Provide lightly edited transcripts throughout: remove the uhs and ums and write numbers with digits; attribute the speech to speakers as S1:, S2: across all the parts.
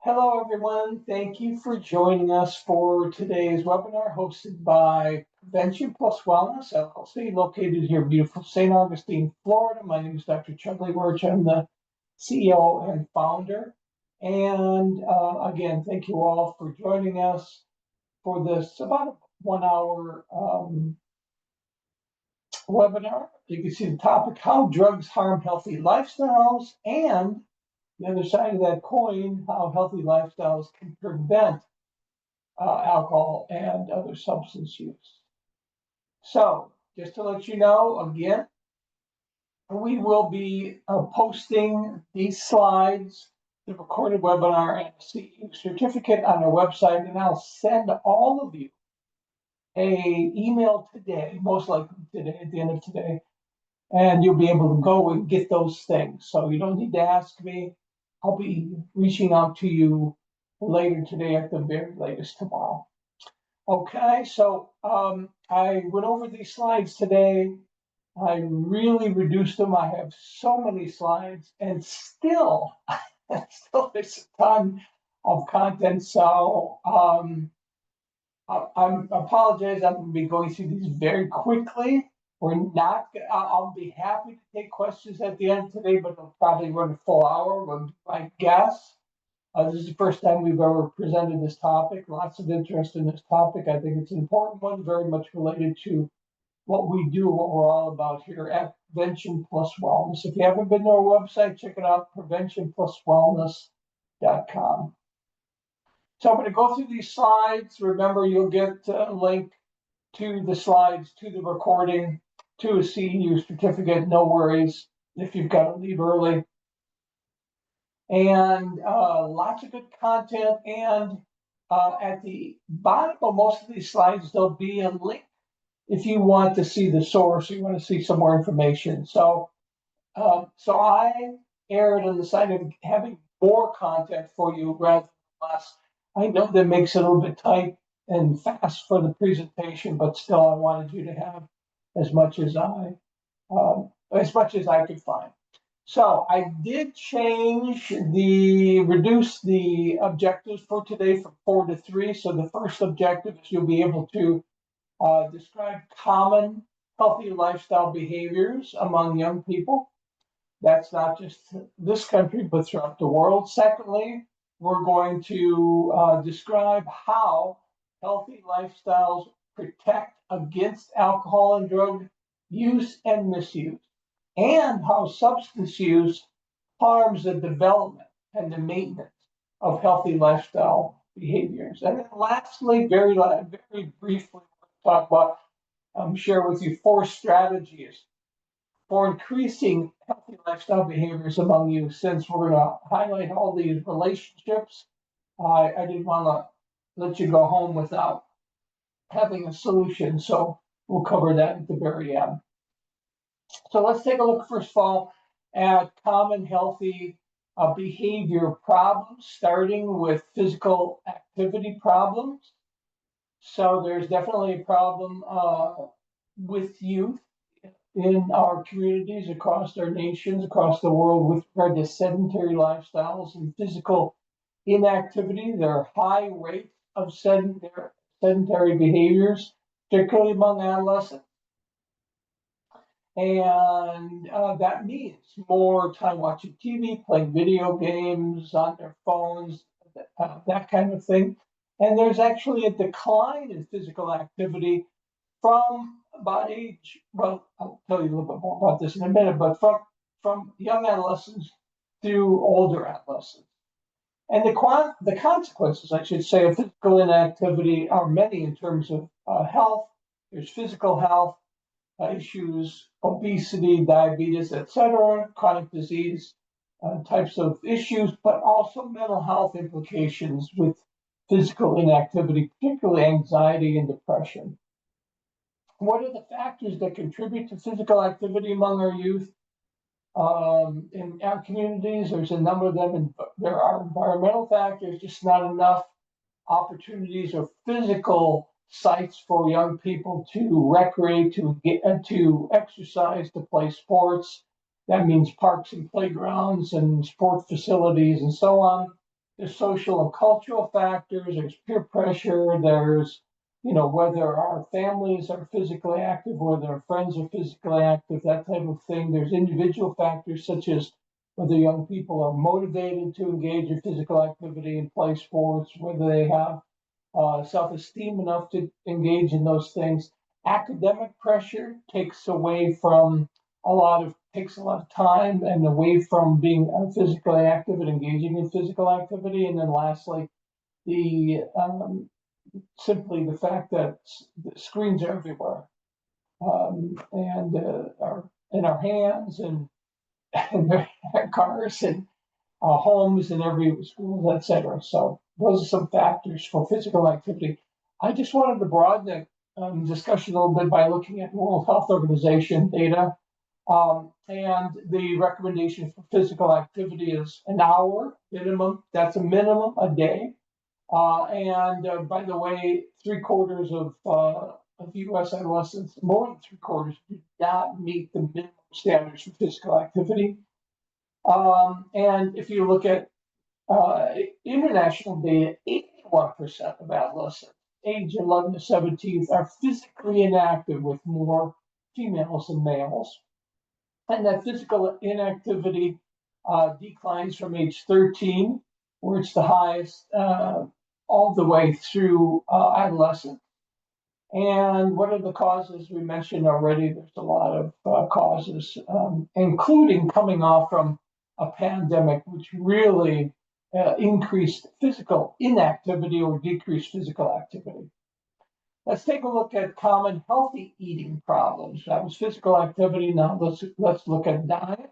S1: Hello, everyone. Thank you for joining us for today's webinar hosted by Prevention Plus Wellness LLC, located here in beautiful St. Augustine, Florida. My name is Dr. Chudley Wirch. I'm the CEO and founder. And again, thank you all for joining us for this about 1 hour webinar. You can see the topic, how drugs harm healthy lifestyles, and the other side of that coin, how healthy lifestyles can prevent alcohol and other substance use. So just to let you know, again, we will be posting these slides, the recorded webinar, and a CEU certificate on our website, and I'll send all of you a email today, most likely today, at the end of today, and you'll be able to go and get those things. So you don't need to ask me. I'll be reaching out to you later today, at the very latest tomorrow. Okay, so I went over these slides today. I really reduced them. I have so many slides, and still there's a ton of content. So I apologize. I'm going to be going through these very quickly. We're not. I'll be happy to take questions at the end today, but it'll probably run a full hour, would be my guess. This is the first time we've ever presented this topic. Lots of interest in this topic. I think it's an important one, very much related to what we do, what we're all about here at Prevention Plus Wellness. If you haven't been to our website, check it out, preventionpluswellness.com. So I'm going to go through these slides. Remember, you'll get a link to the slides, to the recording, to a CEU certificate. No worries if you've got to leave early. And lots of good content. And at the bottom of most of these slides, there'll be a link if you want to see the source, you want to see some more information. So I erred on the side of having more content for you rather than less. I know that makes it a little bit tight and fast for the presentation, but still I wanted you to have as much as I could find. So I did reduce the objectives for today from 4 to 3. So the first objective is you'll be able to describe common healthy lifestyle behaviors among young people. That's not just this country, but throughout the world. Secondly, we're going to describe how healthy lifestyles protect against alcohol and drug use and misuse, and how substance use harms the development and the maintenance of healthy lifestyle behaviors. And then lastly, very briefly, talk about, share with you 4 strategies for increasing healthy lifestyle behaviors among you. Since we're going to highlight all these relationships, I didn't want to let you go home without having a solution. So we'll cover that at the very end. So let's take a look, first of all, at common healthy behavior problems, starting with physical activity problems. So there's definitely a problem with youth in our communities, across our nations, across the world, with regard to sedentary lifestyles and physical inactivity. There are high rates of sedentary behaviors, particularly among adolescents. And that means more time watching TV, playing video games on their phones, that kind of thing. And there's actually a decline in physical activity from about age, well, I'll tell you a little bit more about this in a minute, but from young adolescents through older adolescents. And the consequences, I should say, of physical inactivity are many in terms of health. There's physical health issues, obesity, diabetes, etc., chronic disease types of issues, but also mental health implications with physical inactivity, particularly anxiety and depression. What are the factors that contribute to physical activity among our youth? In our communities, there's a number of them, and there are environmental factors, just not enough opportunities or physical sites for young people to recreate, to exercise, to play sports. That means parks and playgrounds and sport facilities and so on. There's social and cultural factors, there's peer pressure, there's, whether our families are physically active, whether our friends are physically active, that type of thing. There's individual factors such as whether young people are motivated to engage in physical activity and play sports, whether they have self-esteem enough to engage in those things. Academic pressure takes a lot of time and away from being physically active and engaging in physical activity. And then lastly, the simply the fact that the screens are everywhere, and are in our hands and in our cars and homes and every school, etc. So those are some factors for physical activity. I just wanted to broaden the discussion a little bit by looking at World Health Organization data. And the recommendation for physical activity is an hour minimum. That's a minimum a day. And by the way, 3/4 of U.S. adolescents, more than 3/4, do not meet the minimum standards for physical activity. And if you look at international data, 81% of adolescents age 11 to 17 are physically inactive, with more females than males. And that physical inactivity declines from age 13, where it's the highest, all the way through adolescence. And what are the causes? We mentioned already, there's a lot of causes, including coming off from a pandemic, which really increased physical inactivity or decreased physical activity. Let's take a look at common healthy eating problems. That was physical activity. Now let's look at diet.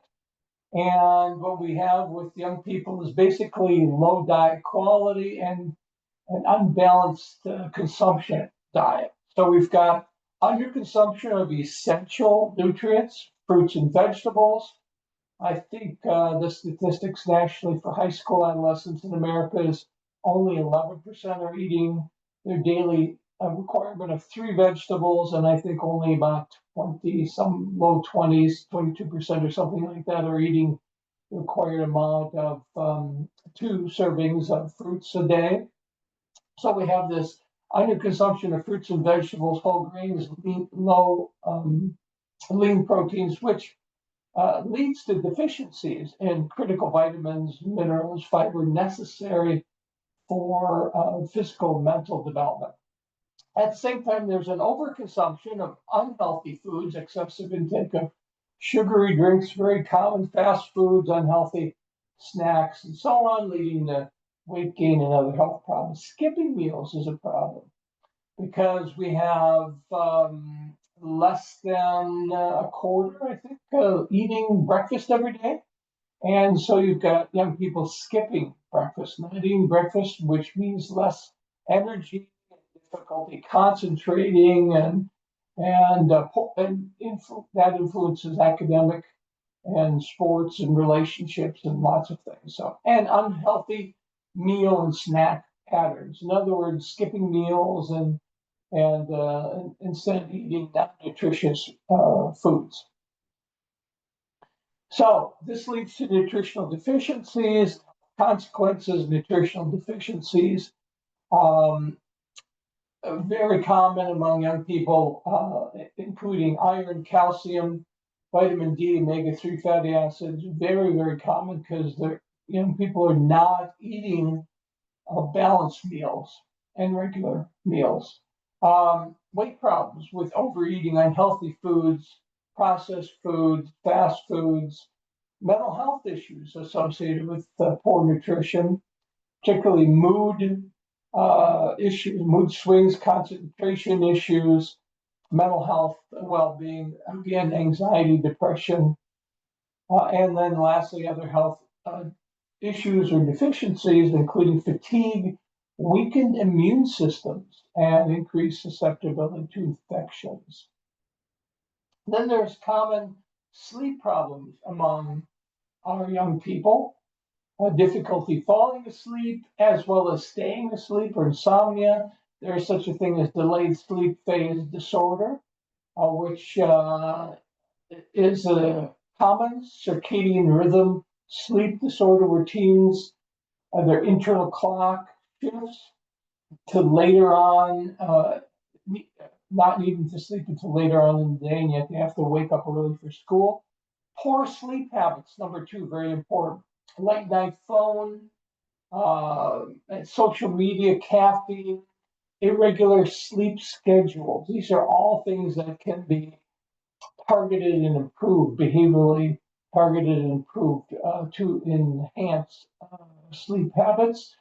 S1: And what we have with young people is basically low diet quality and an unbalanced consumption diet. So we've got underconsumption of essential nutrients, fruits and vegetables. I think the statistics nationally for high school adolescents in America is only 11% are eating their daily requirement of 3 vegetables, and I think only about 20, some low 20s, 22% or something like that are eating the required amount of 2 servings of fruits a day. So we have this underconsumption of fruits and vegetables, whole grains, low lean proteins, which leads to deficiencies in critical vitamins, minerals, fiber necessary for physical and mental development. At the same time, there's an overconsumption of unhealthy foods, excessive intake of sugary drinks, very common, fast foods, unhealthy snacks, and so on, leading to weight gain and other health problems. Skipping meals is a problem because we have less than a quarter, I think, eating breakfast every day. And so you've got young people skipping breakfast, not eating breakfast, which means less energy, difficulty concentrating, and that influences academic and sports and relationships and lots of things. So, and unhealthy meal and snack patterns. In other words, skipping meals and instead of eating non-nutritious foods. So this leads to nutritional deficiencies, consequences, nutritional deficiencies. Very common among young people, including iron, calcium, vitamin D, omega-3 fatty acids. Very, very common because young people are not eating balanced meals and regular meals. Weight problems with overeating, unhealthy foods, processed foods, fast foods, mental health issues associated with poor nutrition, particularly mood issues, mood swings, concentration issues, mental health, well-being, again, anxiety, depression, and then lastly, other health issues or deficiencies, including fatigue, weakened immune systems, and increased susceptibility to infections. Then there's common sleep problems among our young people, difficulty falling asleep, as well as staying asleep or insomnia. There is such a thing as delayed sleep phase disorder, which is a common circadian rhythm sleep disorder where teens their internal clock shifts to later on, not needing to sleep until later on in the day, and yet they have to wake up early for school. Poor sleep habits, number two, very important. Late night phone, social media, caffeine, irregular sleep schedules. These are all things that can be targeted and improved, behaviorally targeted and improved to enhance sleep habits.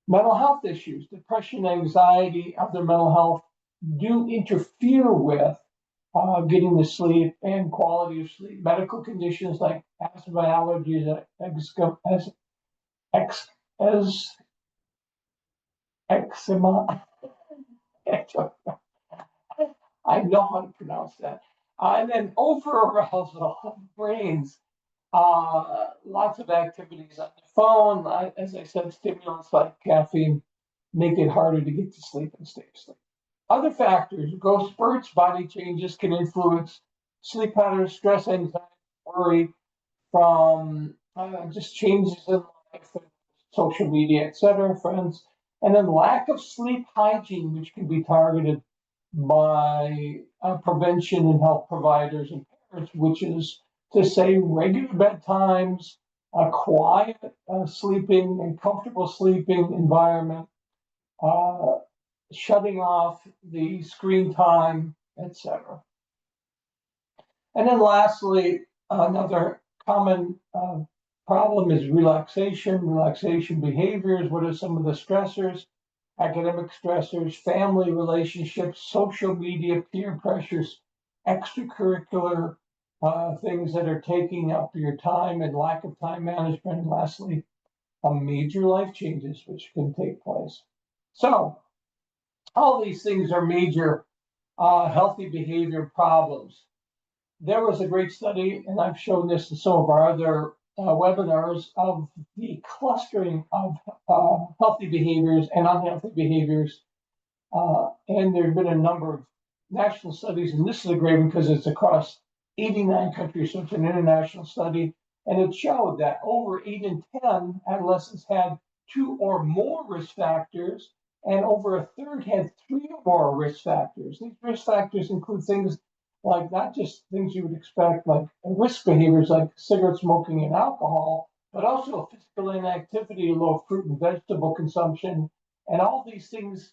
S1: Mental health issues, depression, anxiety, other mental health do interfere with getting the sleep and quality of sleep. Medical conditions like asthma, allergies, eczema. I know how to pronounce that. And then over-arousal of brains. Lots of activities on the phone. As I said, stimulants like caffeine make it harder to get to sleep and stay asleep. Other factors, growth spurts, body changes can influence sleep patterns, stress, anxiety, worry from just changes in life, social media, etc., friends. And then lack of sleep hygiene, which can be targeted by prevention and health providers and parents, which is to say regular bedtimes, a quiet sleeping and comfortable sleeping environment, shutting off the screen time, etc. And then lastly, another common problem is relaxation behaviors. What are some of the stressors? Academic stressors, family relationships, social media, peer pressures, extracurricular things that are taking up your time and lack of time management. And lastly, major life changes which can take place. So all these things are major healthy behavior problems. There was a great study, and I've shown this in some of our other webinars, of the clustering of healthy behaviors and unhealthy behaviors. And there have been a number of national studies, and this is a great one because it's across 89 countries, so it's an international study. And it showed that over 8 in 10 adolescents had 2 or more risk factors, and over a third had 3 or more risk factors. These risk factors include things like not just things you would expect, like risk behaviors like cigarette smoking and alcohol, but also physical inactivity, low fruit and vegetable consumption, and all these things,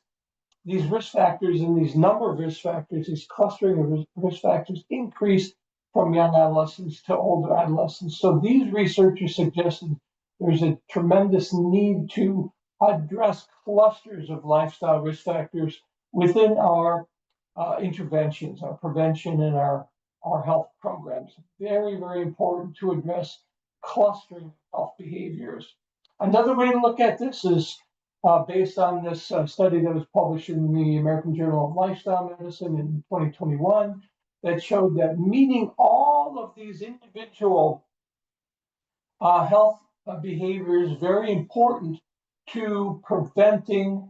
S1: these risk factors and these number of risk factors, these clustering of risk factors increase from young adolescents to older adolescents. So these researchers suggested there's a tremendous need to address clusters of lifestyle risk factors within our interventions, our prevention, and our health programs. Very, very important to address clustering of health behaviors. Another way to look at this is based on this study that was published in the American Journal of Lifestyle Medicine in 2021 that showed that meeting all of these individual health behaviors is very important to preventing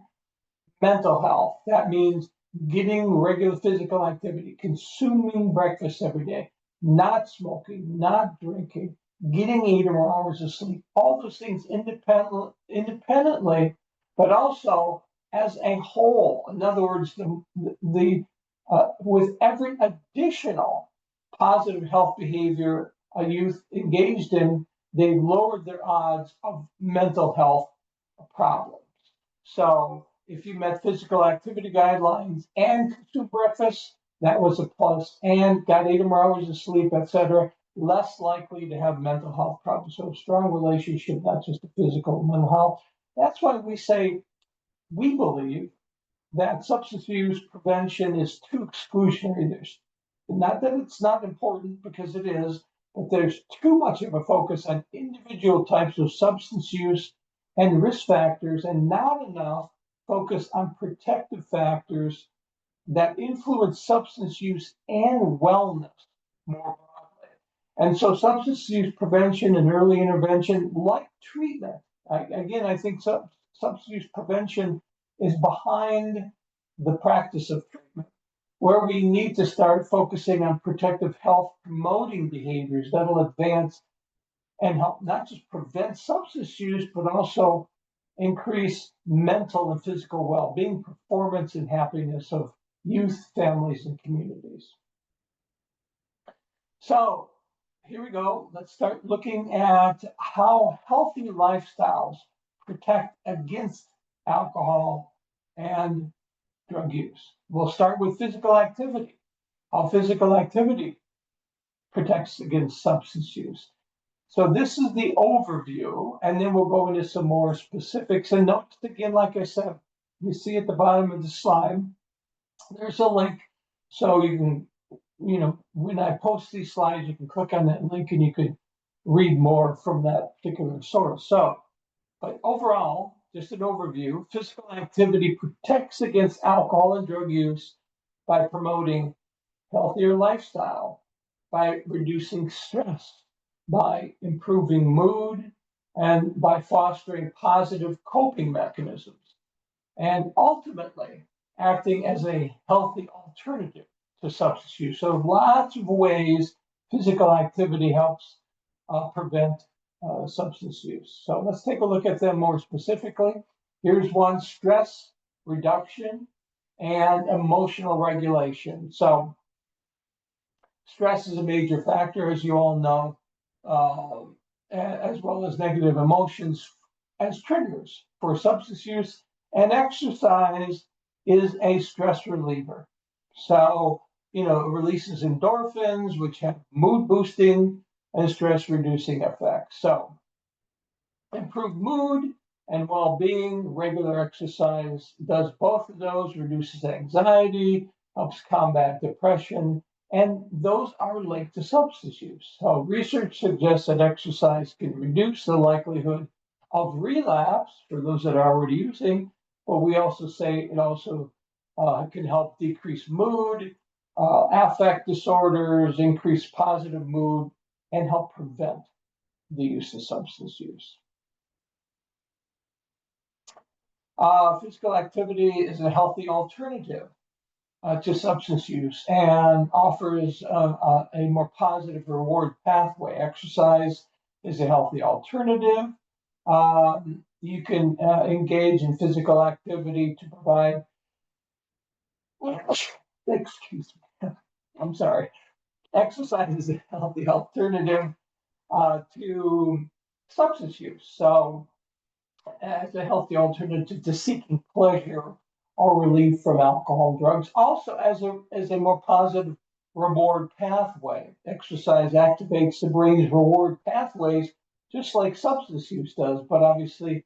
S1: mental health. That means getting regular physical activity, consuming breakfast every day, not smoking, not drinking, getting 8 or more hours of sleep, all those things independently, but also as a whole. In other words, with every additional positive health behavior a youth engaged in, they lowered their odds of mental health problems. So if you met physical activity guidelines and consumed breakfast, that was a plus, and got 8 or more hours of sleep, etc., less likely to have mental health problems. So a strong relationship, not just the physical, mental health. That's why we say we believe that substance use prevention is too exclusionary. There's not that it's not important, because it is, but there's too much of a focus on individual types of substance use and risk factors, and not enough focus on protective factors that influence substance use and wellness more broadly. And so substance use prevention and early intervention, like treatment, I think substance use prevention is behind the practice of treatment, where we need to start focusing on protective health promoting behaviors that'll advance and help not just prevent substance use, but also increase mental and physical well-being, performance, and happiness of youth, families, and communities. So here we go. Let's start looking at how healthy lifestyles protect against alcohol and drug use. We'll start with physical activity. How physical activity protects against substance use. So this is the overview, and then we'll go into some more specifics. And notice again, like I said, you see at the bottom of the slide, there's a link. So you can, when I post these slides, you can click on that link and you could read more from that particular source. So, but overall, just an overview, physical activity protects against alcohol and drug use by promoting healthier lifestyle, by reducing stress, by improving mood, and by fostering positive coping mechanisms, and ultimately acting as a healthy alternative to substance use. So lots of ways physical activity helps prevent substance use. So let's take a look at them more specifically. Here's one: stress reduction and emotional regulation. So stress is a major factor, as you all know, as well as negative emotions as triggers for substance use. And exercise is a stress reliever. So, it releases endorphins, which have mood boosting and stress reducing effects. So, improved mood and well-being, regular exercise does both of those, reduces anxiety, helps combat depression, and those are linked to substance use. So research suggests that exercise can reduce the likelihood of relapse for those that are already using, but we also say it also can help decrease mood, affect disorders, increase positive mood, and help prevent the use of substance use. Physical activity is a healthy alternative to substance use and offers a more positive reward pathway. Exercise is a healthy alternative. You can engage in physical activity to provide, excuse me, I'm sorry. Exercise is a healthy alternative to substance use. So as a healthy alternative to seeking pleasure or relief from alcohol and drugs. Also, as a more positive reward pathway, exercise activates the brain's reward pathways, just like substance use does, but obviously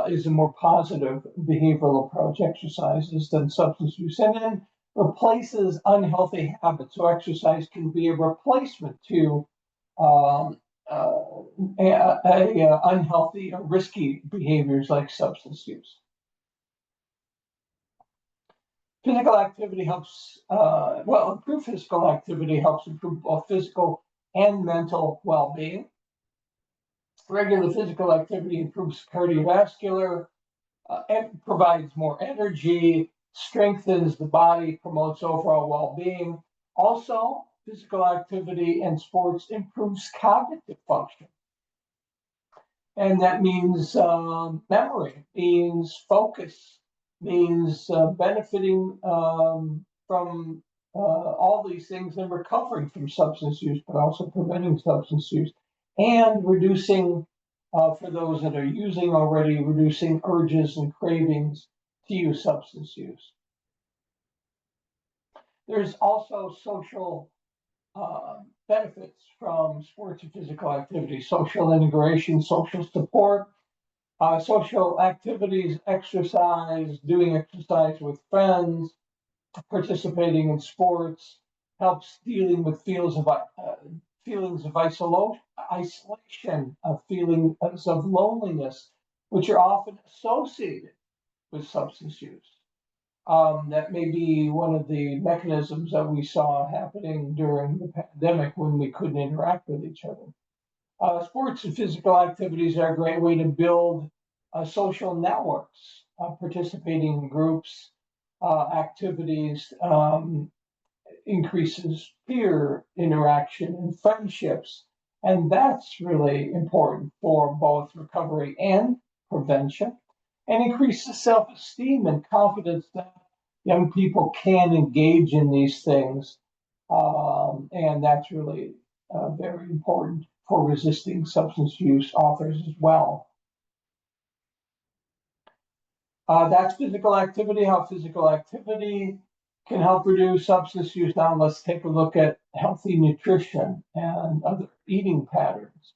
S1: is a more positive behavioral approach, exercises, than substance use. And then replaces unhealthy habits. So exercise can be a replacement to unhealthy or risky behaviors like substance use. Physical activity helps, improve physical activity helps improve both physical and mental well-being. Regular physical activity improves cardiovascular and provides more energy, strengthens the body, promotes overall well-being. Also, physical activity and sports improves cognitive function. And that means memory, means focus, means benefiting from all these things and recovering from substance use, but also preventing substance use and reducing, for those that are using already, reducing urges and cravings to use substance use. There's also social benefits from sports and physical activity: social integration, social support, social activities, exercise, doing exercise with friends, participating in sports, helps dealing with feelings of isolation, feelings of loneliness, which are often associated with substance use. That may be one of the mechanisms that we saw happening during the pandemic when we couldn't interact with each other. Sports and physical activities are a great way to build social networks, participating in groups, activities, increases peer interaction and friendships. And that's really important for both recovery and prevention. and increases self-esteem and confidence that young people can engage in these things. And that's really very important for resisting substance use offers as well. That's physical activity, how physical activity can help reduce substance use. Now let's take a look at healthy nutrition and other eating patterns.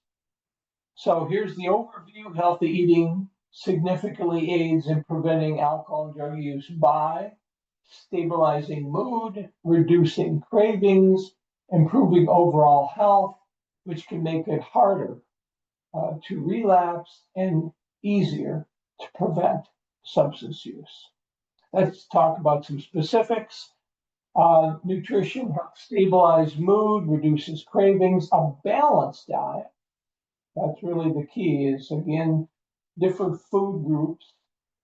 S1: So here's the overview. Healthy eating significantly aids in preventing alcohol and drug use by stabilizing mood, reducing cravings, improving overall health, which can make it harder to relapse and easier to prevent substance use. Let's talk about some specifics. Nutrition helps stabilize mood, reduces cravings. A balanced diet, that's really the key, is again, different food groups.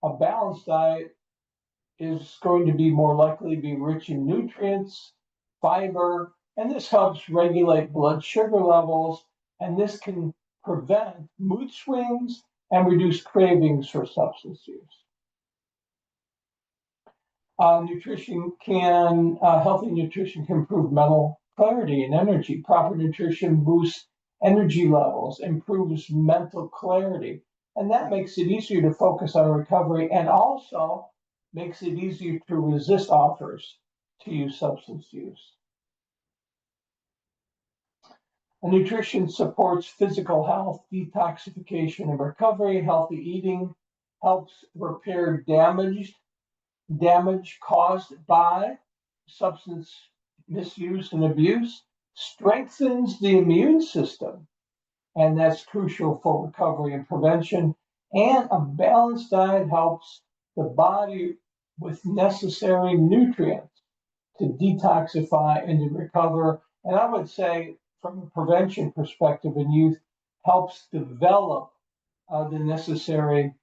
S1: A balanced diet is going to be more likely to be rich in nutrients, fiber, and this helps regulate blood sugar levels, and this can prevent mood swings and reduce cravings for substance use. Healthy nutrition can improve mental clarity and energy. Proper nutrition boosts energy levels, improves mental clarity, and that makes it easier to focus on recovery and also makes it easier to resist offers to use substance use. Nutrition supports physical health, detoxification, and recovery. Healthy eating helps repair damage caused by substance misuse and abuse, strengthens the immune system, and that's crucial for recovery and prevention. And a balanced diet helps the body with necessary nutrients to detoxify and to recover. And I would say, from a prevention perspective in youth, helps develop the necessary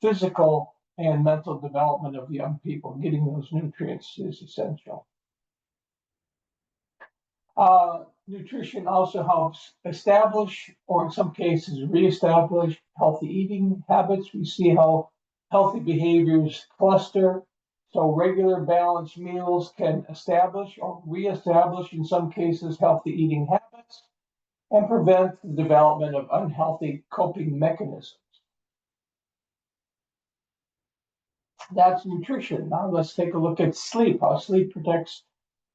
S1: physical and mental development of young people. Getting those nutrients is essential. Nutrition also helps establish, or in some cases, reestablish healthy eating habits. We see how healthy behaviors cluster. So regular balanced meals can establish or reestablish, in some cases, healthy eating habits and prevent the development of unhealthy coping mechanisms. That's nutrition. Now let's take a look at sleep, how sleep protects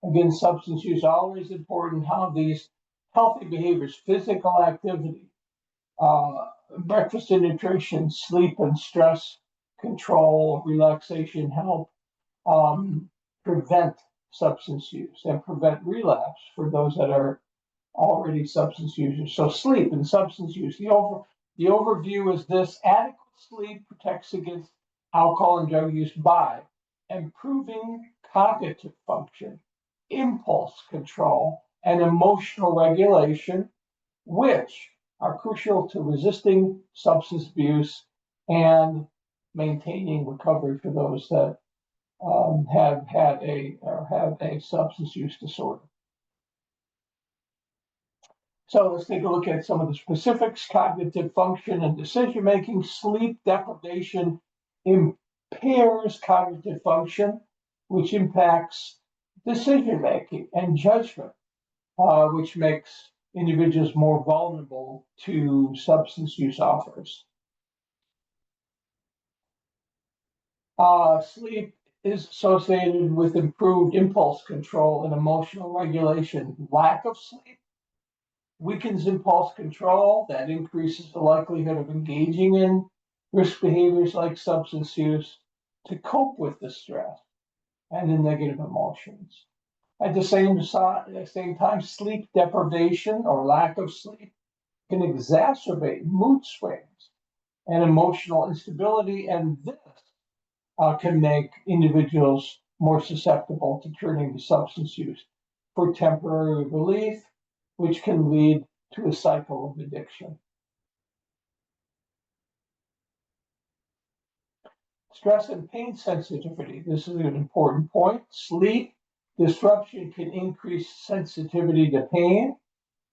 S1: against substance use. Always important how these healthy behaviors, physical activity, breakfast and nutrition, sleep and stress control, relaxation help prevent substance use and prevent relapse for those that are already substance users. So sleep and substance use. The overview is this: adequate sleep protects against alcohol and drug use by improving cognitive function, impulse control, and emotional regulation, which are crucial to resisting substance abuse and maintaining recovery for those that have a substance use disorder. So let's take a look at some of the specifics. Cognitive function and decision making. Sleep deprivation impairs cognitive function, which impacts decision making and judgment, which makes individuals more vulnerable to substance use offers. Sleep is associated with improved impulse control and emotional regulation. Lack of sleep weakens impulse control. That increases the likelihood of engaging in risk behaviors like substance use to cope with the stress and the negative emotions. At the same time, sleep deprivation or lack of sleep can exacerbate mood swings and emotional instability, and this can make individuals more susceptible to turning to substance use for temporary relief, which can lead to a cycle of addiction. Stress and pain sensitivity. This is an important point. Sleep disruption can increase sensitivity to pain,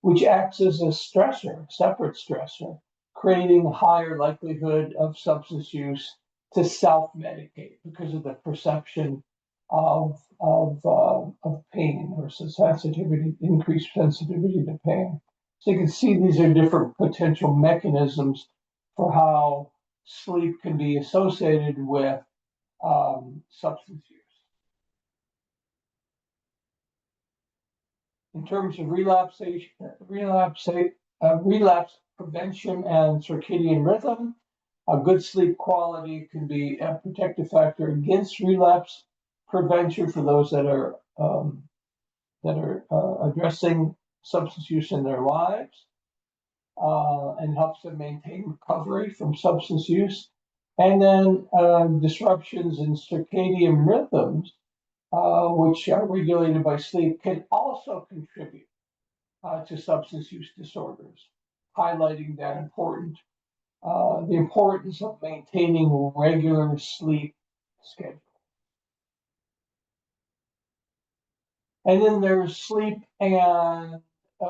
S1: which acts as a stressor, separate stressor, creating a higher likelihood of substance use to self-medicate because of the perception of pain or sensitivity, increased sensitivity to pain. So you can see these are different potential mechanisms for how sleep can be associated with substance use. In terms of relapse prevention and circadian rhythm, a good sleep quality can be a protective factor against relapse prevention for those that are addressing substance use in their lives, and helps them maintain recovery from substance use. And then disruptions in circadian rhythms, which are regulated by sleep, can also contribute to substance use disorders, highlighting that the importance of maintaining regular sleep schedule. And then there's sleep and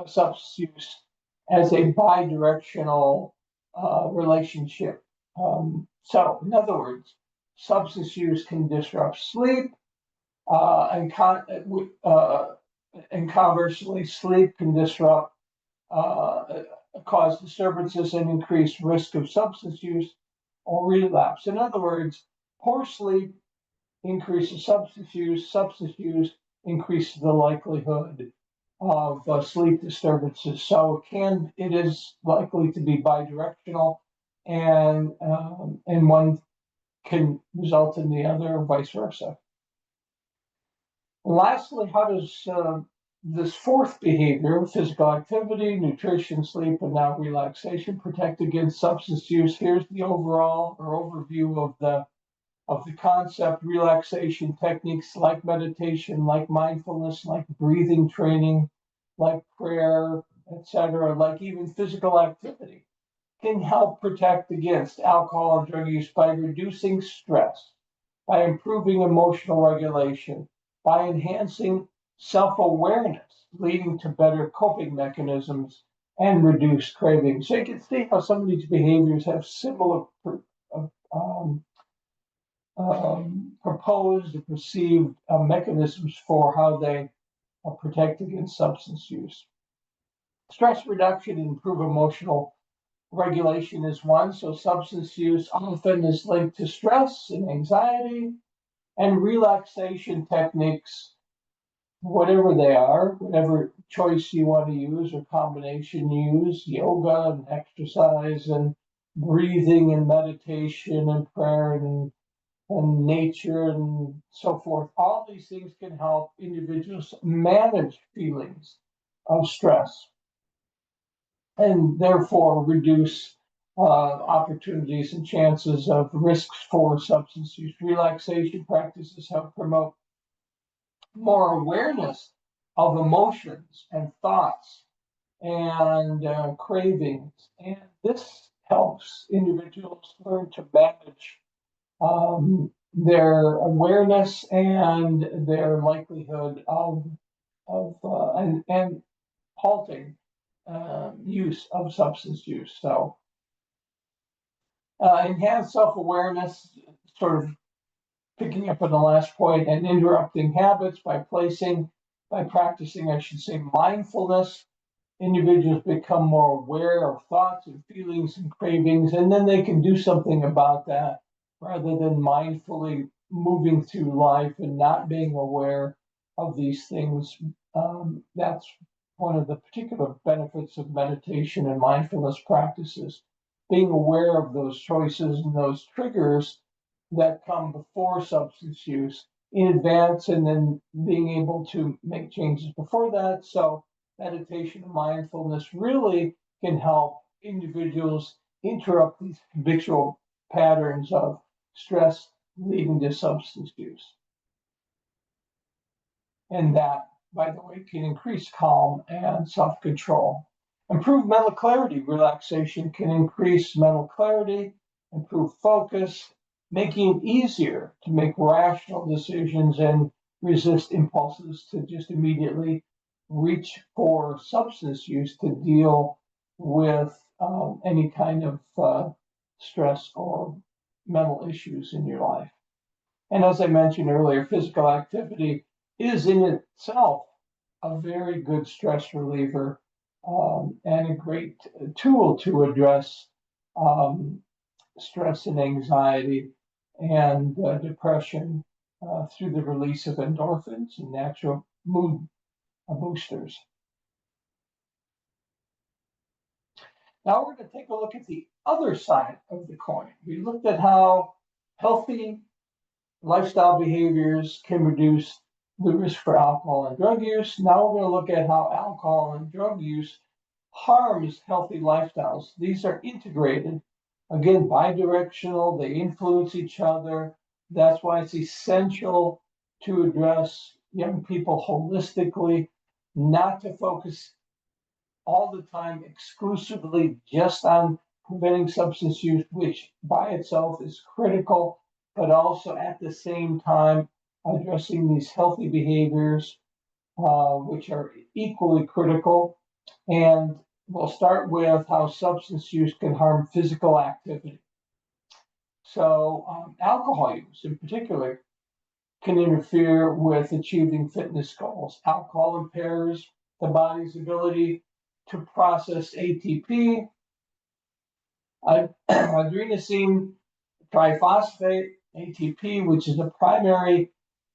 S1: substance use as a bidirectional relationship. So, in other words, substance use can disrupt sleep, and conversely, sleep can disrupt, cause disturbances and increase risk of substance use or relapse. In other words, poor sleep increases substance use increases the likelihood of sleep disturbances. So it is likely to be bidirectional, and one can result in the other, or vice versa. Lastly, how does this fourth behavior, physical activity, nutrition, sleep, and now relaxation, protect against substance use? Here's the overall or overview of the concept. Relaxation techniques like meditation, like mindfulness, like breathing training, like prayer, etc., like even physical activity, can help protect against alcohol and drug use by reducing stress, by improving emotional regulation, by enhancing self-awareness, leading to better coping mechanisms and reduced craving. So you can see how some of these behaviors have similar proposed or perceived mechanisms for how they protect against substance use. Stress reduction and improve emotional regulation is one. So substance use often is linked to stress and anxiety, and relaxation techniques, whatever they are, whatever choice you want to use or combination use, yoga and exercise and breathing and meditation and prayer and nature and so forth. All these things can help individuals manage feelings of stress and therefore reduce opportunities and chances of risks for substance use. Relaxation practices help promote more awareness of emotions and thoughts and cravings. And this helps individuals learn to manage their awareness and their likelihood of and halting use of substance use. So enhanced self-awareness, sort of picking up on the last point, and interrupting habits by practicing, I should say, mindfulness. Individuals become more aware of thoughts and feelings and cravings, and then they can do something about that rather than mindfully moving through life and not being aware of these things. That's one of the particular benefits of meditation and mindfulness practices, being aware of those choices and those triggers that come before substance use in advance, and then being able to make changes before that. So meditation and mindfulness really can help individuals interrupt these habitual patterns of stress leading to substance use. And that, by the way, can increase calm and self-control. Improve mental clarity. Relaxation can increase mental clarity, improve focus, making it easier to make rational decisions and resist impulses to just immediately reach for substance use to deal with any kind of stress or mental issues in your life. And as I mentioned earlier, physical activity is in itself a very good stress reliever and a great tool to address stress and anxiety and depression through the release of endorphins and natural mood boosters. Now we're going to take a look at the other side of the coin. We looked at how healthy lifestyle behaviors can reduce the risk for alcohol and drug use. Now we're going to look at how alcohol and drug use harms healthy lifestyles. These are integrated, again, bidirectional, they influence each other. That's why it's essential to address young people holistically, not to focus all the time exclusively just on preventing substance use, which by itself is critical, but also at the same time addressing these healthy behaviors, which are equally critical. And we'll start with how substance use can harm physical activity. So alcohol use in particular can interfere with achieving fitness goals. Alcohol impairs the body's ability to process ATP, adenosine triphosphate, ATP, which is a primary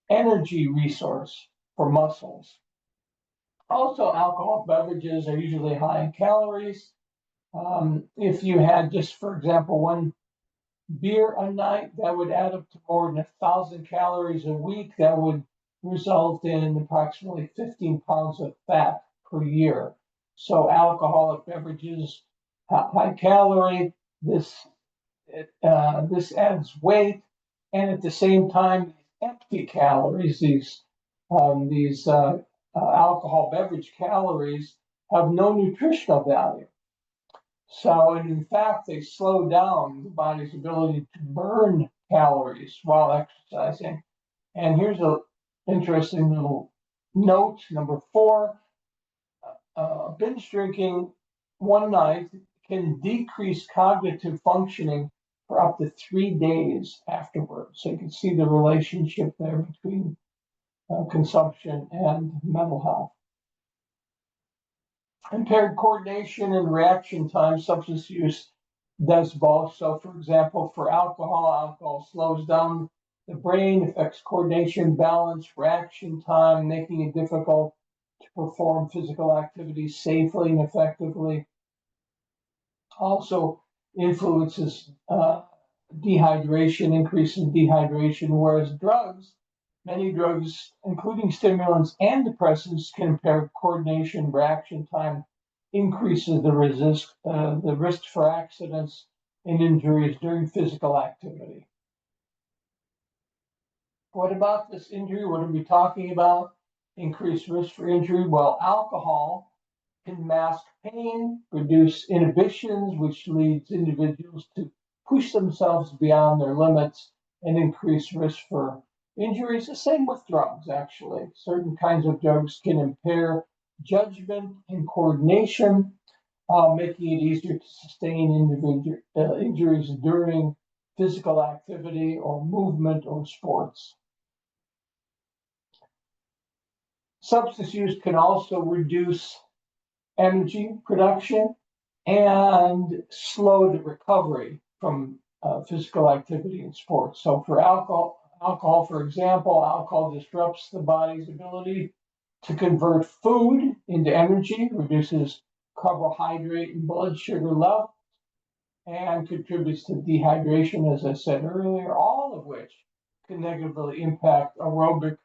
S1: energy resource for muscles. Also, alcoholic beverages are usually high in calories. If you had just, for example, one beer a night, that would add up to more than 1,000 calories a week. That would result in approximately 15 pounds of fat per year. So alcoholic beverages, high calorie, this adds weight, and at the same time, empty calories, these alcohol beverage calories have no nutritional value. So, and in fact, they slow down the body's ability to burn calories while exercising. And here's an interesting little note, number 4. Binge drinking one night can decrease cognitive functioning for up to 3 days afterwards. So you can see the relationship there between consumption and mental health. Impaired coordination and reaction time, substance use does both. So, for example, for alcohol slows down the brain, affects coordination, balance, reaction time, making it difficult to perform physical activities safely and effectively. Also influences dehydration, increase in dehydration, whereas many drugs, including stimulants and depressants, can impair coordination, reaction time, increases the risk for accidents and injuries during physical activity. What about this injury? What are we talking about? Increased risk for injury? Well, alcohol can mask pain, reduce inhibitions, which leads individuals to push themselves beyond their limits and increase risk for injuries. The same with drugs, actually. Certain kinds of drugs can impair judgment and coordination, making it easier to sustain injuries during physical activity or movement or sports. Substance use can also reduce energy production and slow the recovery from physical activity in sports. So for alcohol, for example, alcohol disrupts the body's ability to convert food into energy, reduces carbohydrate and blood sugar levels, and contributes to dehydration, as I said earlier, all of which can negatively impact aerobic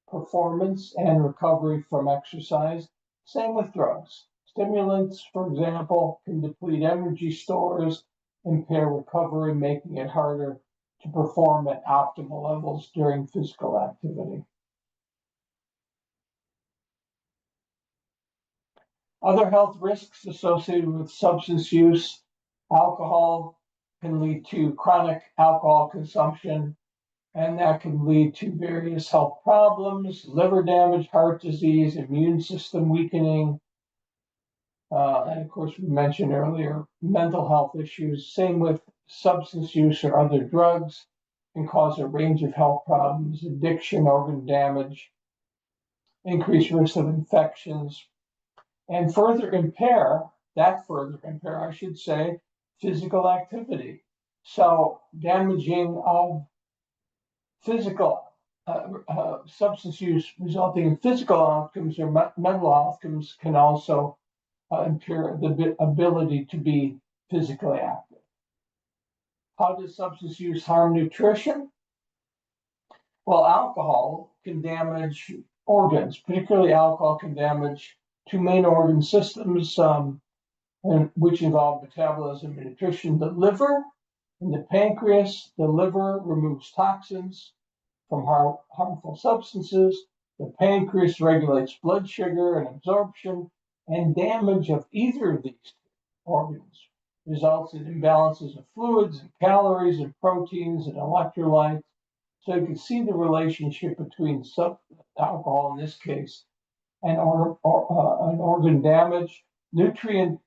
S1: performance and recovery from exercise. Same with drugs. Stimulants, for example, can deplete energy stores, impair recovery, making it harder to perform at optimal levels during physical activity. Other health risks associated with substance use: alcohol can lead to chronic alcohol consumption, and that can lead to various health problems, liver damage, heart disease, immune system weakening, And of course, we mentioned earlier, mental health issues. Same with substance use or other drugs can cause a range of health problems, addiction, organ damage, increased risk of infections, and further impair, I should say, physical activity. So damaging of physical substance use resulting in physical outcomes or mental outcomes can also impair the ability to be physically active. How does substance use harm nutrition? Well, alcohol can damage organs, particularly alcohol can damage two main organ systems, which involve metabolism and nutrition: the liver and the pancreas. The liver removes toxins from harmful substances. The pancreas regulates blood sugar and absorption, and damage of either of these organs results in imbalances of fluids and calories and proteins and electrolytes. So you can see the relationship between alcohol in this case and an organ damage. Nutrient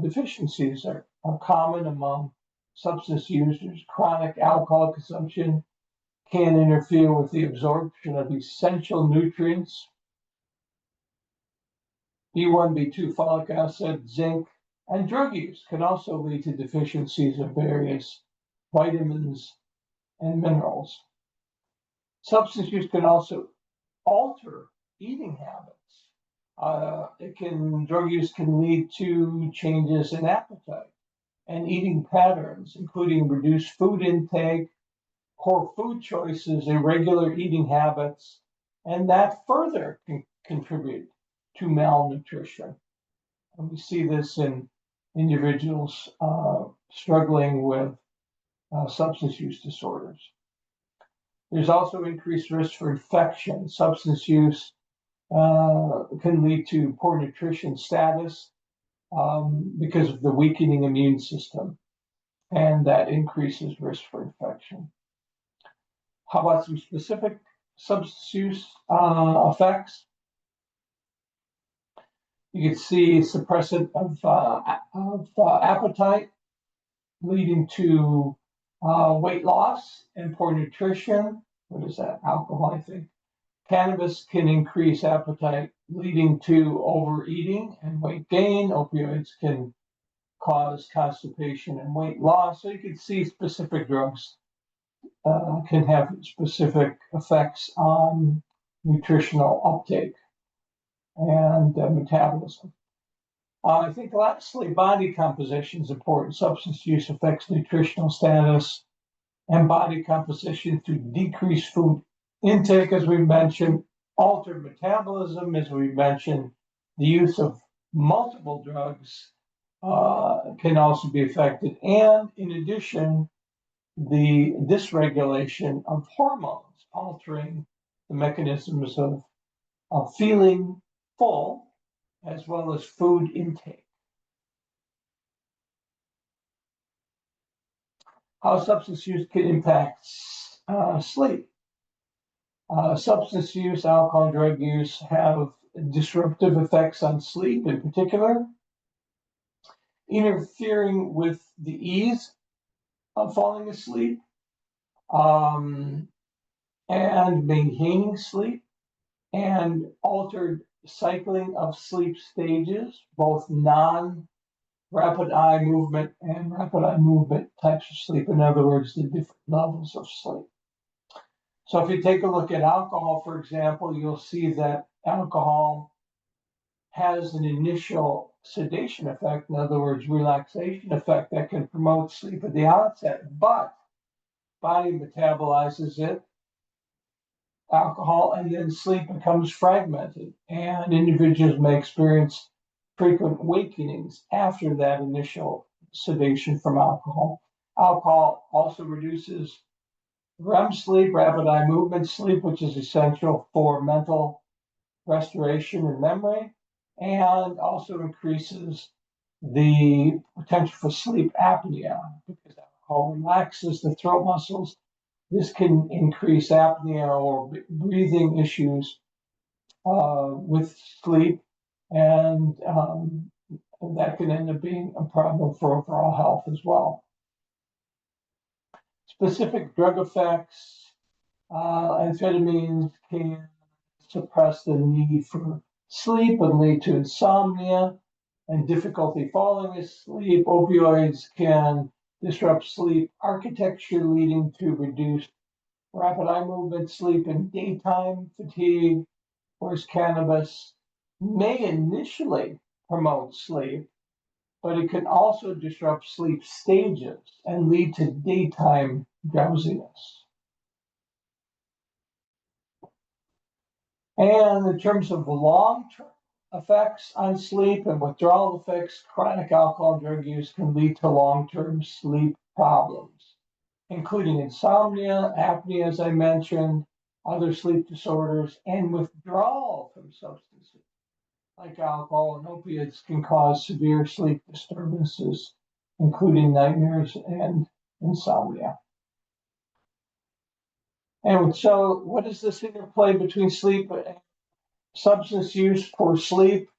S1: deficiencies are common among substance users. Chronic alcohol consumption can interfere with the absorption of essential nutrients, B1, B2, folic acid, zinc, and drug use can also lead to deficiencies of various vitamins and minerals. Substance use can also alter eating habits. Drug use can lead to changes in appetite and eating patterns, including reduced food intake, poor food choices, irregular eating habits, and that further can contribute to malnutrition. And we see this in individuals struggling with substance use disorders. There's also increased risk for infection. Substance use can lead to poor nutrition status because of the weakening immune system, and that increases risk for infection. How about some specific substance use effects? You can see suppressant of appetite, leading to weight loss and poor nutrition. What is that? Alcohol, I think. Cannabis can increase appetite, leading to overeating and weight gain. Opioids can cause constipation and weight loss. So you can see specific drugs can have specific effects on nutritional uptake and metabolism. I think lastly, body composition is important. Substance use affects nutritional status and body composition through decreased food intake, as we mentioned, altered metabolism, as we mentioned. The use of multiple drugs can also be affected, and in addition, the dysregulation of hormones, altering the mechanisms of feeling full as well as food intake. How substance use can impact sleep. Substance use, alcohol, and drug use have disruptive effects on sleep in particular, interfering with the ease of falling asleep and maintaining sleep, and altered cycling of sleep stages, both non-rapid eye movement and rapid eye movement types of sleep. In other words, the different levels of sleep. So if you take a look at alcohol, for example, you'll see that alcohol has an initial sedation effect, in other words, relaxation effect that can promote sleep at the outset, but body metabolizes it, alcohol, and then sleep becomes fragmented, and individuals may experience frequent wakenings after that initial sedation from alcohol. Alcohol also reduces REM sleep, rapid eye movement sleep, which is essential for mental restoration and memory, and also increases the potential for sleep apnea because alcohol relaxes the throat muscles. This can increase apnea or breathing issues with sleep, and And that can end up being a problem for overall health as well. Specific drug effects, amphetamines can suppress the need for sleep and lead to insomnia and difficulty falling asleep. Opioids can disrupt sleep architecture, leading to reduced rapid eye movement, sleep, and daytime fatigue, whereas cannabis may initially promote sleep, but it can also disrupt sleep stages and lead to daytime drowsiness. And in terms of long-term effects on sleep and withdrawal effects, chronic alcohol and drug use can lead to long-term sleep problems, including insomnia, apnea, as I mentioned, other sleep disorders, and withdrawal from substances like alcohol and opiates can cause severe sleep disturbances, including nightmares and insomnia. And so, what is this interplay between sleep and substance use? Poor sleep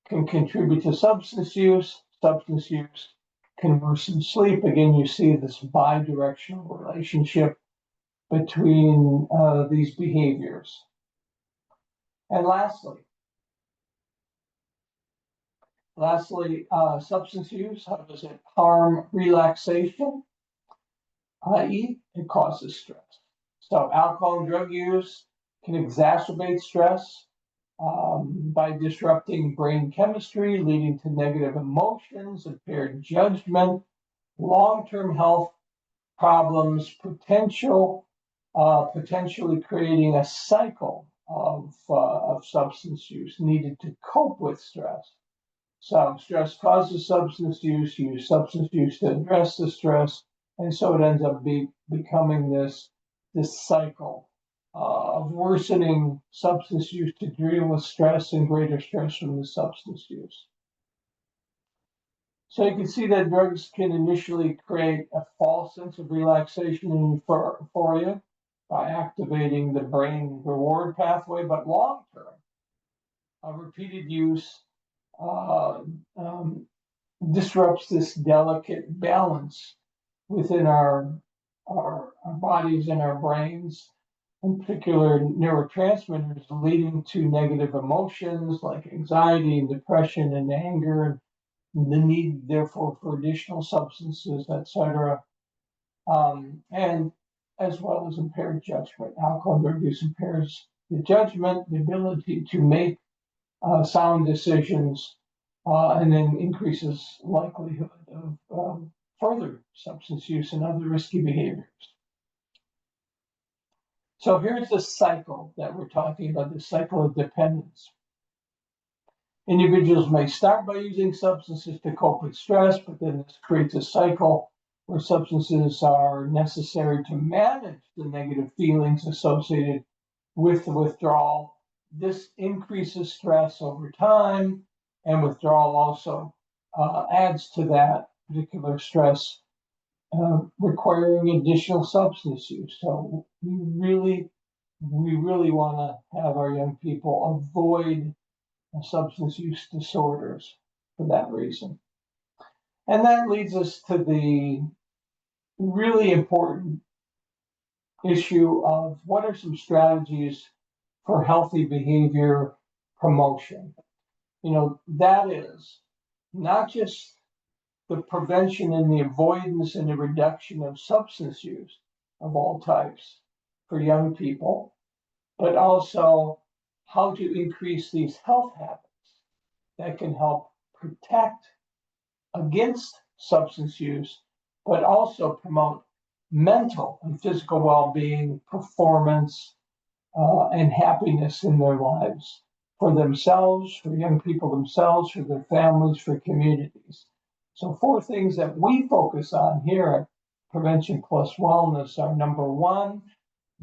S1: can contribute to substance use. Substance use can worsen sleep. Again, you see this bi-directional relationship between these behaviors. And lastly, substance use, how does it harm relaxation? I.e., it causes stress. So alcohol and drug use can exacerbate stress by disrupting brain chemistry, leading to negative emotions, impaired judgment, long-term health problems, potentially creating a cycle of substance use needed to cope with stress. So stress causes substance use, you use substance use to address the stress, and so it ends up becoming this cycle of worsening substance use to deal with stress and greater stress from the substance use. So you can see that drugs can initially create a false sense of relaxation and euphoria by activating the brain reward pathway, but long term, repeated use disrupts this delicate balance within our bodies and our brains, in particular neurotransmitters, leading to negative emotions like anxiety and depression and anger, and the need, therefore, for additional substances, etc. And as well as impaired judgment. Alcohol and drug use impairs the judgment, the ability to make sound decisions, and then increases likelihood of further substance use and other risky behaviors. So here's the cycle that we're talking about, the cycle of dependence. Individuals may start by using substances to cope with stress, but then this creates a cycle where substances are necessary to manage the negative feelings associated with the withdrawal. This increases stress over time, and withdrawal also adds to that particular stress, requiring additional substance use. So we really want to have our young people avoid substance use disorders for that reason. And that leads us to the really important issue of what are some strategies for healthy behavior promotion. That is not just the prevention and the avoidance and the reduction of substance use of all types for young people, but also how to increase these health habits that can help protect against substance use, but also promote mental and physical well-being, performance, and happiness in their lives for themselves, for young people themselves, for their families, for communities. So 4 things that we focus on here at Prevention Plus Wellness are: number 1,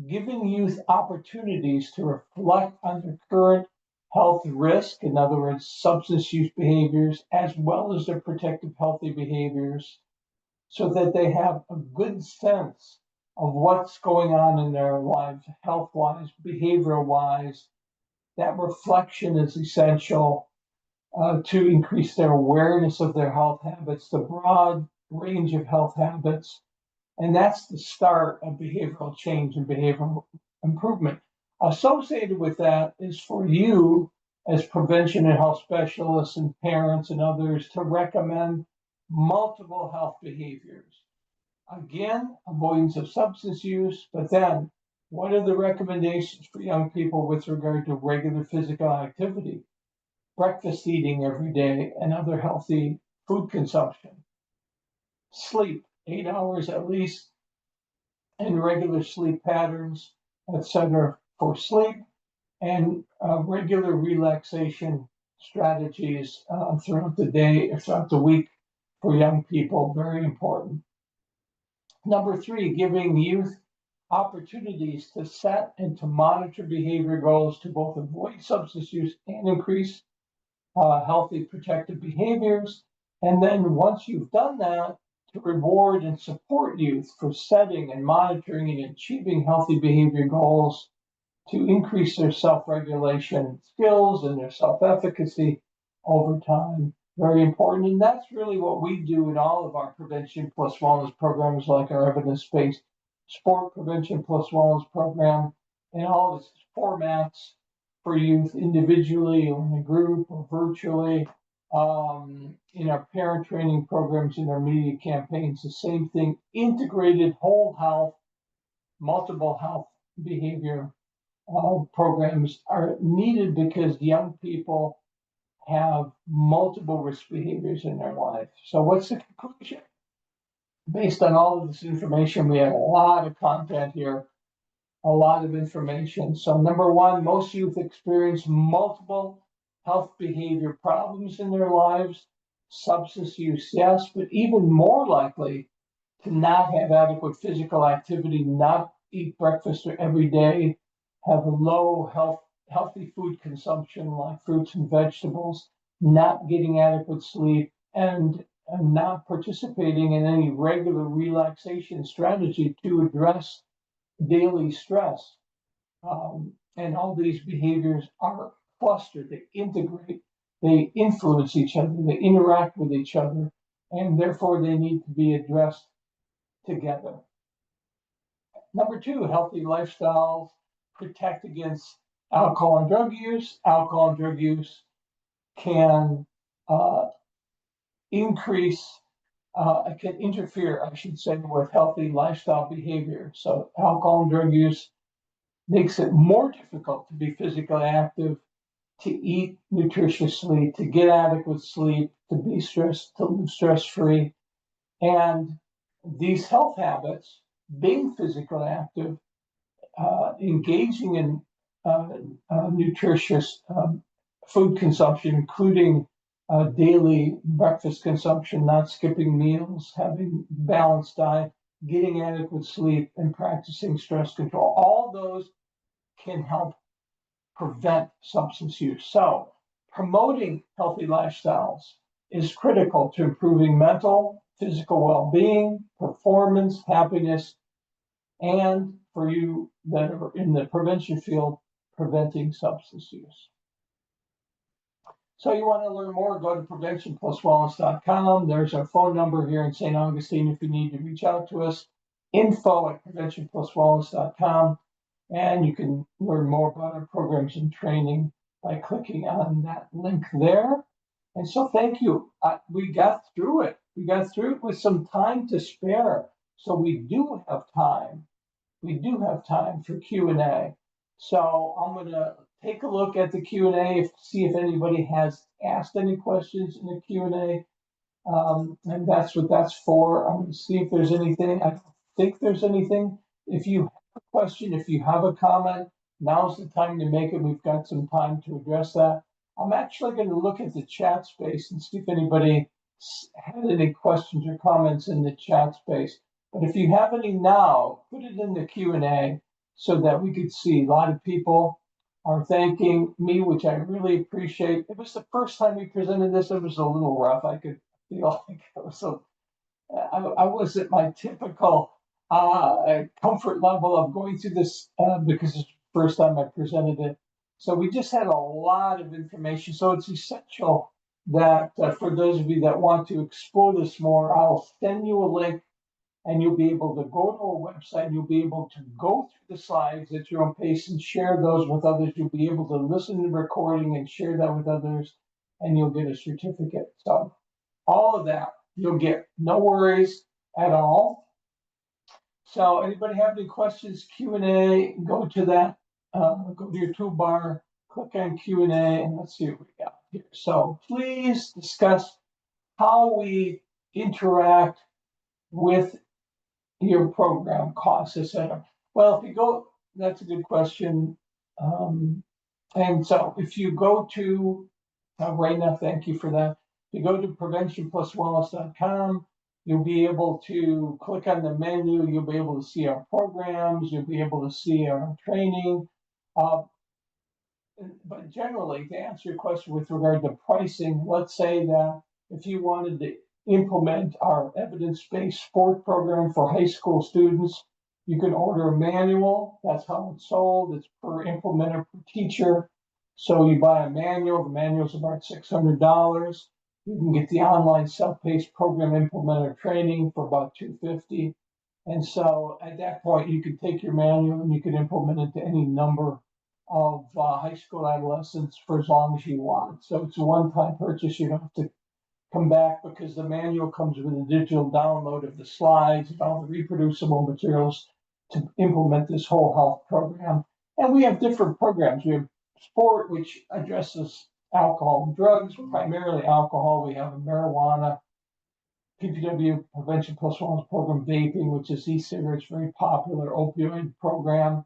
S1: giving youth opportunities to reflect on their current health risk, in other words, substance use behaviors, as well as their protective healthy behaviors, so that they have a good sense of what's going on in their lives, health-wise, behavioral-wise. That reflection is essential. to increase their awareness of their health habits, the broad range of health habits. And that's the start of behavioral change and behavioral improvement. Associated with that is for you as prevention and health specialists and parents and others to recommend multiple health behaviors. Again, avoidance of substance use, but then what are the recommendations for young people with regard to regular physical activity, breakfast eating every day, and other healthy food consumption? Sleep, 8 hours at least, and regular sleep patterns, etc., for sleep, and regular relaxation strategies throughout the day or throughout the week for young people, very important. Number 3, giving youth opportunities to set and to monitor behavior goals to both avoid substance use and increase healthy protective behaviors. And then once you've done that, to reward and support youth for setting and monitoring and achieving healthy behavior goals to increase their self-regulation skills and their self-efficacy over time. Very important. And that's really what we do in all of our prevention plus wellness programs, like our evidence-based sport prevention plus wellness program, and all its formats for youth individually or in a group or virtually. In our parent training programs, in our media campaigns, the same thing, integrated whole health, multiple health behavior programs are needed because young people have multiple risk behaviors in their life. So what's the conclusion? Based on all of this information, we have a lot of content here, a lot of information. So number 1, most youth experience multiple health behavior problems in their lives. Substance use, yes, but even more likely to not have adequate physical activity, not eat breakfast every day, have a low healthy food consumption like fruits and vegetables, not getting adequate sleep, and not participating in any regular relaxation strategy to address daily stress. And all these behaviors are clustered, they integrate, they influence each other, they interact with each other, and therefore they need to be addressed together. Number 2, healthy lifestyles protect against alcohol and drug use. Alcohol and drug use can can interfere, I should say, with healthy lifestyle behavior. So alcohol and drug use makes it more difficult to be physically active, to eat nutritiously, to get adequate sleep, to be stressed, to live stress-free. And these health habits, being physically active, engaging in nutritious food consumption, including daily breakfast consumption, not skipping meals, having balanced diet, getting adequate sleep, and practicing stress control. All those can help prevent substance use. So promoting healthy lifestyles is critical to improving mental, physical well-being, performance, happiness, and for you that are in the prevention field, preventing substance use. So you want to learn more, go to preventionpluswellness.com. There's our phone number here in St. Augustine if you need to reach out to us, info@preventionpluswellness.com. And you can learn more about our programs and training by clicking on that link there. And so thank you. We got through it. We got through it with some time to spare. So we do have time. We do have time for Q&A. So I'm going to take a look at the Q&A, see if anybody has asked any questions in the Q&A. And that's what that's for. I'm going to see if there's anything. I don't think there's anything. If you have a question, if you have a comment, now's the time to make it. We've got some time to address that. I'm actually going to look at the chat space and see if anybody had any questions or comments in the chat space. But if you have any now, put it in the Q&A so that we could see. A lot of people are thanking me, which I really appreciate. It was the first time we presented this. It was a little rough. I could feel like it was I wasn't my typical comfort level of going through this because it's the first time I presented it. So we just had a lot of information. So it's essential that for those of you that want to explore this more, I'll send you a link and you'll be able to go to our website. You'll be able to go through the slides at your own pace and share those with others. You'll be able to listen to the recording and share that with others, and you'll get a certificate. So all of that you'll get, no worries at all. So anybody have any questions, Q&A, go to that, go to your toolbar, click on Q&A, and let's see what we got here. So please discuss how we interact with your program costs, etc. Well, if you go, that's a good question. And so if you go to, Raina, thank you for that. If you go to preventionpluswellness.com, you'll be able to click on the menu. You'll be able to see our programs. You'll be able to see our training. But generally, to answer your question with regard to pricing, let's say that if you wanted to implement our evidence-based sport program for high school students, you can order a manual. That's how it's sold. It's per implementer per teacher. So you buy a manual. The manual is about $600. You can get the online self-paced program implementer training for about $250. And so at that point, you could take your manual and you could implement it to any number of high school adolescents for as long as you want. So it's a one-time purchase. You don't have to come back because the manual comes with a digital download of the slides and all the reproducible materials to implement this whole health program. And we have different programs. We have sport, which addresses alcohol and drugs, primarily alcohol. We have a marijuana, PPW, Prevention Plus Wellness program, vaping, which is e-cigarettes, very popular, opioid program.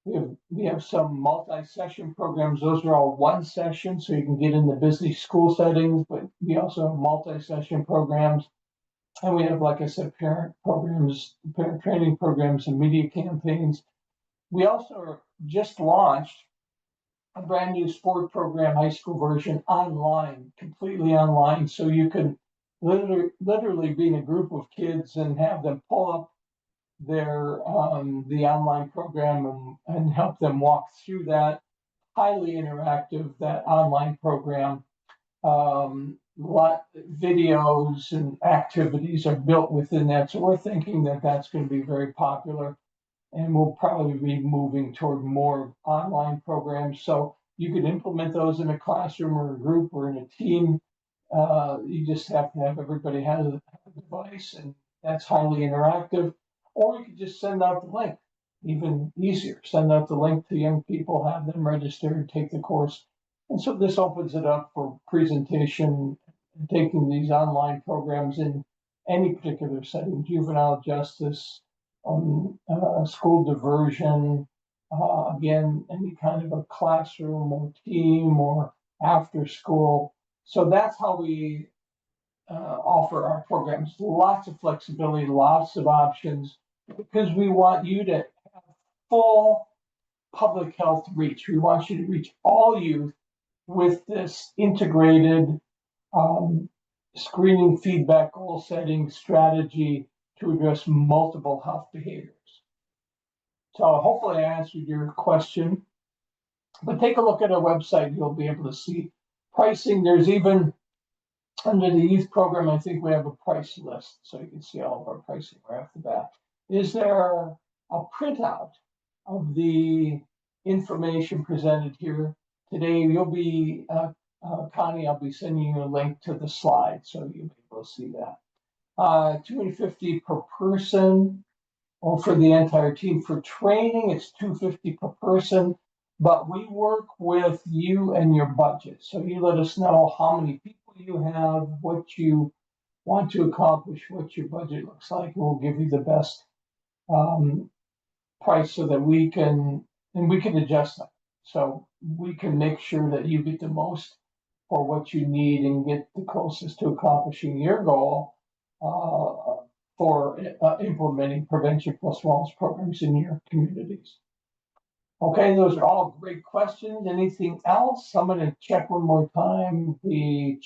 S1: We have some multi-session programs. Those are all one session, so you can get in the busy school settings, but we also have multi-session programs. And we have, like I said, parent programs, parent training programs, and media campaigns. We also just launched a brand new sport program, high school version, online, completely online. So you can literally be in a group of kids and have them pull up their the online program and help them walk through that. Highly interactive, that online program. Lot videos and activities are built within that. So we're thinking that that's going to be very popular, and we'll probably be moving toward more online programs. So you could implement those in a classroom or a group or in a team. You just have to have everybody have a device, and that's highly interactive. Or you could just send out the link, even easier. Send out the link to young people, have them register and take the course. And so this opens it up for presentation, taking these online programs in any particular setting, juvenile justice, school diversion, again, any kind of a classroom or team or after school. So that's how we offer our programs. Lots of flexibility, lots of options, because we want you to have full public health reach. We want you to reach all youth with this integrated screening, feedback, goal setting strategy to address multiple health behaviors. So hopefully I answered your question, but take a look at our website. You'll be able to see pricing. There's even under the youth program, I think we have a price list, so you can see all of our pricing right off the bat. Is there a printout of the information presented here today? You'll be, Connie, I'll be sending you a link to the slide, so you'll be able to see that. $250 per person, or for the entire team. For training, it's $250 per person, but we work with you and your budget. So you let us know how many people you have, what you want to accomplish, what your budget looks like. We'll give you the best price so that we can adjust that. So we can make sure that you get the most for what you need and get the closest to accomplishing your goal for implementing Prevention Plus Wellness programs in your communities. Okay, those are all great questions. Anything else? I'm going to check one more time the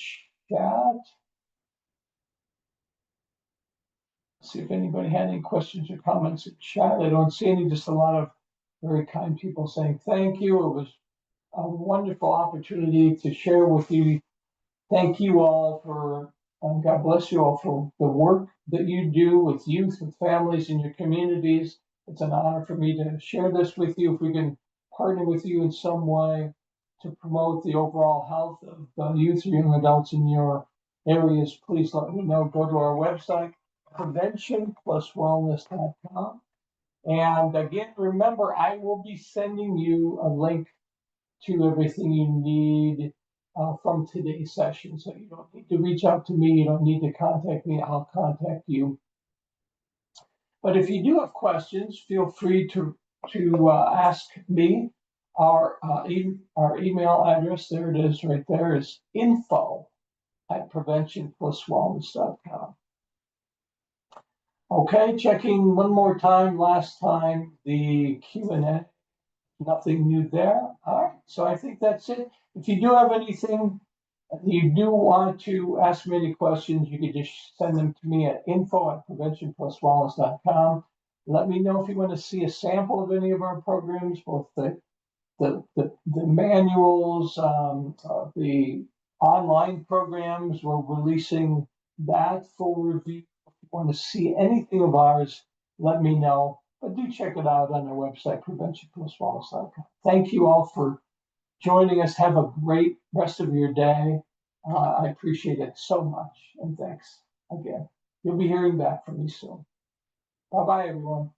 S1: chat. See if anybody had any questions or comments in chat. I don't see any, just a lot of very kind people saying thank you. It was a wonderful opportunity to share with you thank you all for, God bless you all for the work that you do with youth, with families in your communities. It's an honor for me to share this with you. If we can partner with you in some way to promote the overall health of the youth or young adults in your areas, please let me know. Go to our website, preventionpluswellness.com. And again, remember, I will be sending you a link to everything you need from today's session. So you don't need to reach out to me. You don't need to contact me. I'll contact you. But if you do have questions, feel free to ask me. Our email address, there it is right there, is info@preventionpluswellness.com. Okay, checking one more time. Last time, the Q&A. Nothing new there. All right, so I think that's it. If you do have anything you do want to ask me any questions, you can just send them to me at info@preventionpluswellness.com. Let me know if you want to see a sample of any of our programs, both the manuals, the online programs. We're releasing that for review. If you want to see anything of ours, let me know. But do check it out on our website, preventionpluswellness.com. Thank you all for joining us. Have a great rest of your day. I appreciate it so much. And thanks again. You'll be hearing back from me soon. Bye bye, everyone.